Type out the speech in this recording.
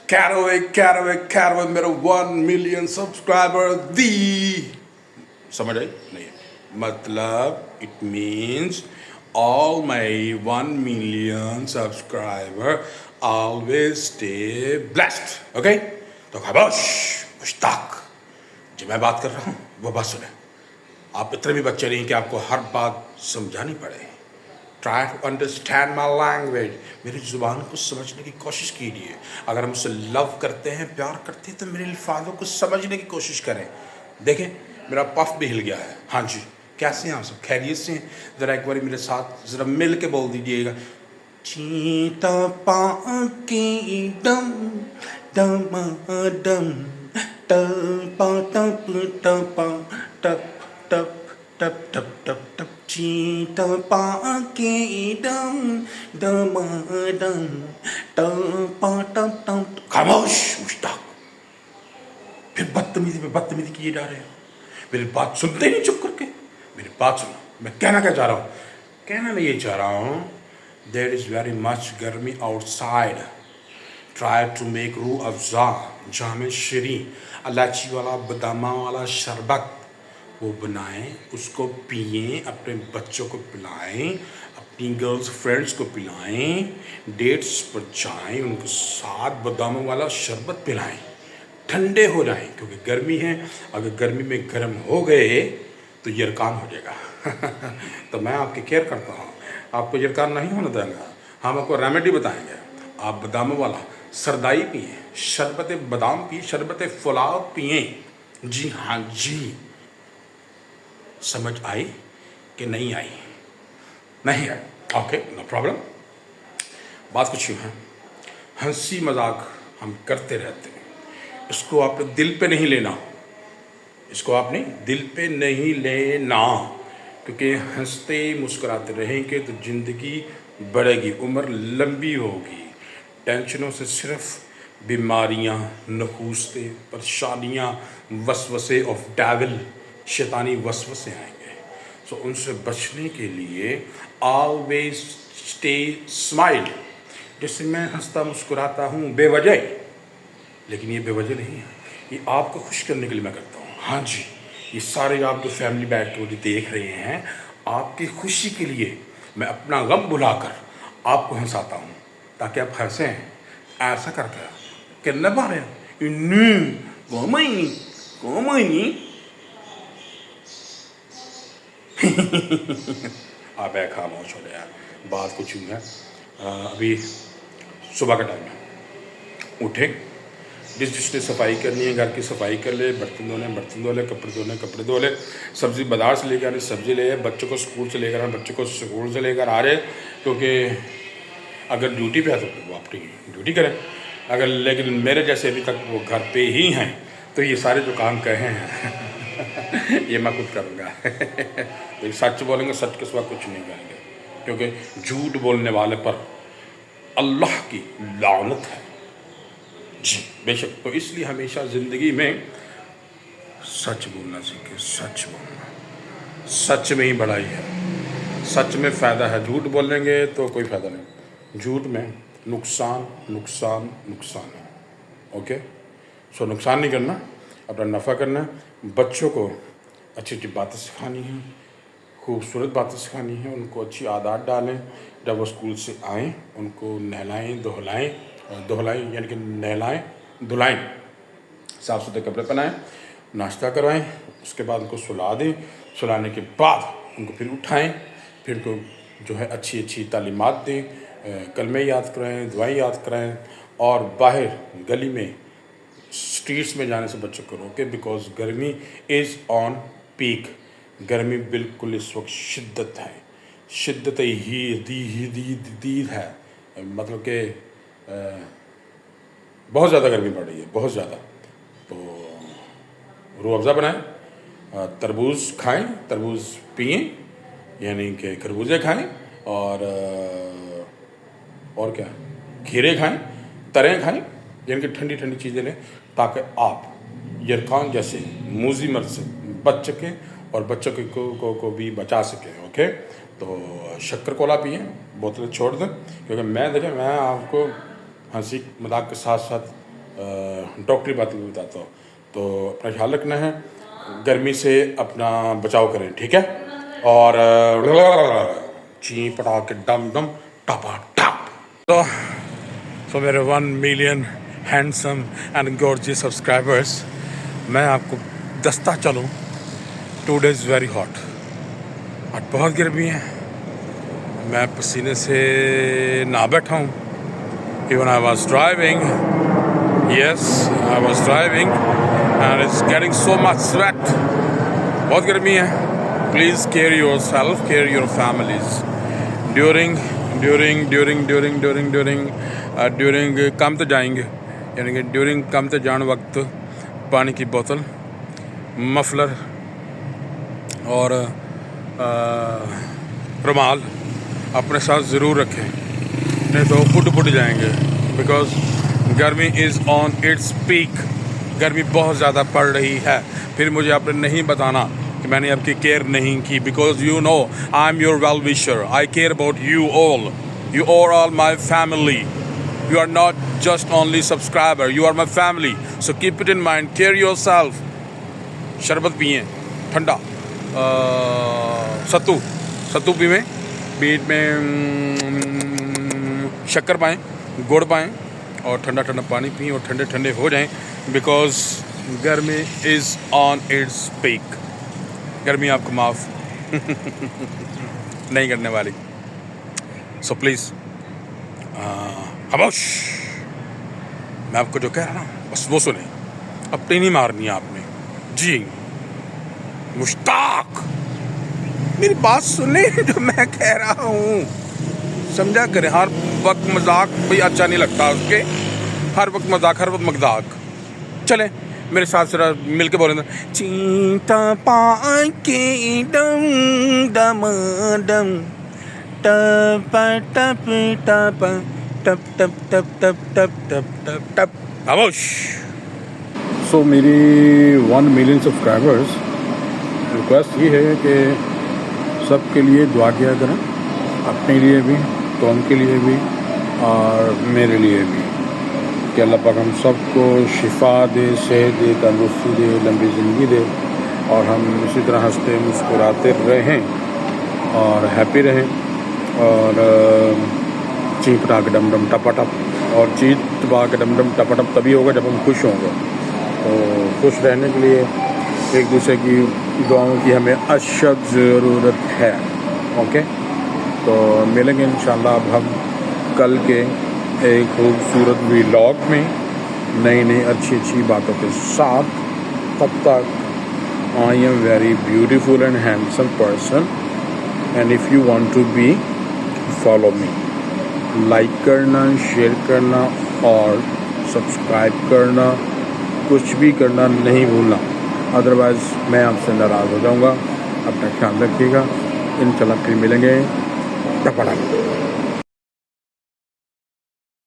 Caraway मेरा 1 million subscriber दी समझ आई नहीं? मतलब it means all my 1 million subscriber always stay blessed. Okay? तो खामोश मुश्ताक, जो मैं बात कर रहा हूँ वो बात सुने। आप इतने भी बच्चे नहीं कि आपको हर बात समझानी पड़े। Try to understand my language, मेरी ज़ुबान को समझने की कोशिश कीजिए। अगर हम उससे लव करते हैं, प्यार करते हैं, तो मेरे अल्फाजों को समझने की कोशिश करें। देखें मेरा पफ भी हिल गया है। हाँ जी, कैसे हैं आप सब? खैरियत से हैं? ज़रा एक बार मेरे साथ ज़रा मिल के बोल दीजिएगा, चीता पाकी डम डम डम टपा टप टपा टप टप टप टप टप टप चीता पाकी डम डम डम टपा टप टप। खामोश मुश्ताक, फिर बदतमीजी पे बदतमीजी किए जा रहे हो। मेरी बात सुनते नहीं चुप करके? मेरी बात सुनो, मैं कहना क्या चाह रहा हूँ? कहना मैं ये चाह रहा हूँ, देयर इज़ वेरी मच गर्मी outside. Try to make Rooh Afza, जाम शरी, इलायची वाला बादामा वाला शरबत वो बनाएं, उसको पिएं, अपने बच्चों को पिलाएं, अपनी गर्ल्स फ्रेंड्स को पिलाएं, डेट्स पर जाएं, उनके साथ बादामों वाला शरबत पिलाएं, ठंडे हो जाएं, क्योंकि गर्मी है। अगर गर्मी में गर्म हो गए तो यरकान हो जाएगा। तो मैं आपकी केयर करता हूँ, आपको यरकान नहीं होने देंगे। हम आपको रेमेडी बताएंगे। आप बादामों वाला सरदाई पिए, शरबत बादाम पिए, शरबत फुलाव पिए। जी हाँ जी, समझ आई कि नहीं आई? नहीं आई, ओके, नो प्रॉब्लम। बात कुछ यूँ है, हंसी मजाक हम करते रहते हैं, इसको आपने दिल पे नहीं लेना, इसको आपने दिल पे नहीं लेना, क्योंकि हंसते मुस्कुराते रहेंगे तो ज़िंदगी बढ़ेगी, उम्र लंबी होगी। टेंशनों से सिर्फ बीमारियां, नहूसते, परेशानियां, वसवसे ऑफ डेविल, शैतानी वसवसे आएंगे। सो उनसे बचने के लिए ऑलवेज स्टे स्माइल। जैसे मैं हंसता मुस्कुराता हूँ बेवजह, लेकिन ये बेवजह नहीं है, ये आपको खुश करने के लिए मैं करता हूँ। हाँ जी, ये सारे आप जो फैमिली बैठ के मुझे देख रहे हैं, आपकी खुशी के लिए मैं अपना गम भुलाकर आपको हंसाता हूँ, ताकि आप हंसें। ऐसा करके कितने बार है आप खामोश हो यार। बात कुछ यूँ है, अभी सुबह का टाइम है, उठे, जिसने सफाई करनी है घर की सफाई कर ले, बर्तन धो ले, कपड़े धो ले, सब्ज़ी बाज़ार से लेकर आने सब्ज़ी ले, बच्चों को स्कूल से लेकर आए, बच्चों को स्कूल से लेकर आ रहे, क्योंकि अगर ड्यूटी पे है तो वो अपनी ड्यूटी करें। अगर लेकिन मेरे जैसे अभी तक वो घर पे ही हैं, तो ये सारे जो काम कहे हैं ये मैं खुद करूँगा। तो सच बोलेंगे, सच के सिवा कुछ नहीं करेंगे, क्योंकि झूठ बोलने वाले पर अल्लाह की लानत है जी, बेशक। तो इसलिए हमेशा ज़िंदगी में सच बोलना सीखे, सच बोलना, सच में ही बड़ाई है, सच में फ़ायदा है। झूठ बोलेंगे तो कोई फ़ायदा नहीं, झूठ में नुकसान नुकसान नुकसान है। ओके, सो नुकसान नहीं करना, अपना नफ़ा करना है। बच्चों को अच्छी अच्छी बातें सिखानी हैं, खूबसूरत बातें सिखानी हैं, उनको अच्छी आदत डालें। जब वो स्कूल से आएँ उनको नहलाएं दोहलाएं यानी कि नहलाएं धुलाएं, साफ़ सुथरे कपड़े पहनाएं, नाश्ता करवाएं, उसके बाद उनको सुला दें। सुलाने के बाद उनको फिर उठाएं, फिर उनको जो है अच्छी अच्छी तालीमात दें, कलमे याद कराएं, दुआएं याद कराएं, और बाहर गली में स्ट्रीट्स में जाने से बच्चों को रोकें, बिकॉज गर्मी इज़ ऑन पीक। गर्मी बिल्कुल इस वक्त शिद्दत है, शिद्दत ही दी है, मतलब कि बहुत ज़्यादा गर्मी पड़ रही है, बहुत ज़्यादा। तो रूह अफ़ज़ा बनाएं, तरबूज खाएं, तरबूज पिएं, यानी कि खरबूजे खाएं, और क्या, खीरे खाएं, तरें खाएं, यानी कि ठंडी ठंडी चीज़ें लें, ताकि आप यरकान जैसे मूजी मर्द से बच सकें और बच्चों को भी बचा सकें। ओके, तो शक्कर कोला पिएं, बोतलें छोड़ दें, क्योंकि मैं आपको हंसी मजाक के साथ साथ डॉक्टरी बातें भी बताता हूँ। तो अपना ख्याल रखना है, गर्मी से अपना बचाव करें, ठीक है। और ची पटा के डम डम टपा टप। तो मेरे 1 million handsome and gorgeous subscribers, मैं आपको दस्ता चलूँ, टुडे इज़ वेरी हॉट। आज बहुत गर्मी है, मैं पसीने से ना बैठा हूँ। Even I was driving, yes I was driving and it's getting so much sweat. बहुत गर्मी है। Please care yourself, care your families during कम तो जाएंगे, यानी कि ड्यूरिंग कम तो जाने वक्त पानी की बोतल, मफलर और रुमाल अपने साथ ज़रूर रखें, नहीं तो फुट जाएंगे। बिकॉज गर्मी इज़ ऑन इट्स पीक, गर्मी बहुत ज़्यादा पड़ रही है। फिर मुझे आपने नहीं बताना कि मैंने आपकी केयर नहीं की, because you know I am your well wisher, I care about you are all my family, you are not just only subscriber, you are my family, so keep it in mind, care yourself। शरबत पिएं ठंडा, सत्तू पीवें, बीच में शक्कर पाएँ, गुड़ पाएँ और ठंडा पानी पिएं और ठंडे हो जाएं, बिकॉज गर्मी इज़ ऑन इट्स पीक। गर्मी आपको माफ़ नहीं करने वाली, सो प्लीज़ खामोश। मैं आपको जो कह रहा हूँ बस वो सुने, अपनी नहीं मारनी आपने जी। मुश्ताक, मेरी बात सुने जो मैं कह रहा हूँ, समझा करें। हर वक्त मजाक भाई अच्छा नहीं लगता उसके, हर वक्त मजाक। चले मेरे साथ जरा मिल के बोलें, चीता पाके डम डम डम टप टप टप टप टप टप टप टप टप टप टप। खामोश। सो मेरी 1 मिलियन सब्सक्राइबर्स, रिक्वेस्ट ये है कि सबके लिए दुआ किया करें, अपने लिए भी, कौम के लिए भी और मेरे लिए भी, कि अल्लाह पाक हम सबको शिफा दे, सेहत दे, तंदुरुस्ती दे, लंबी ज़िंदगी दे और हम इसी तरह हंसते मुस्कुराते रहें और हैप्पी रहें और चीख पटा के डम डम टपा टप। और चीख पटा के डम डम टपा टप तभी होगा जब हम खुश होंगे। तो खुश रहने के लिए एक दूसरे की दुआओं की हमें अशद ज़रूरत है। ओके, तो मिलेंगे इंशाल्लाह अब हम कल के एक खूबसूरत व्लॉग में नई अच्छी बातों के साथ। तब तक I am very beautiful and handsome person and if you want to be, follow me. Like करना, शेयर करना और सब्सक्राइब करना, कुछ भी करना नहीं भूलना, अदरवाइज़ मैं आपसे नाराज़ हो जाऊँगा। अपना ख्याल रखिएगा, इंशाल्लाह फिर मिलेंगे। टपड़ा।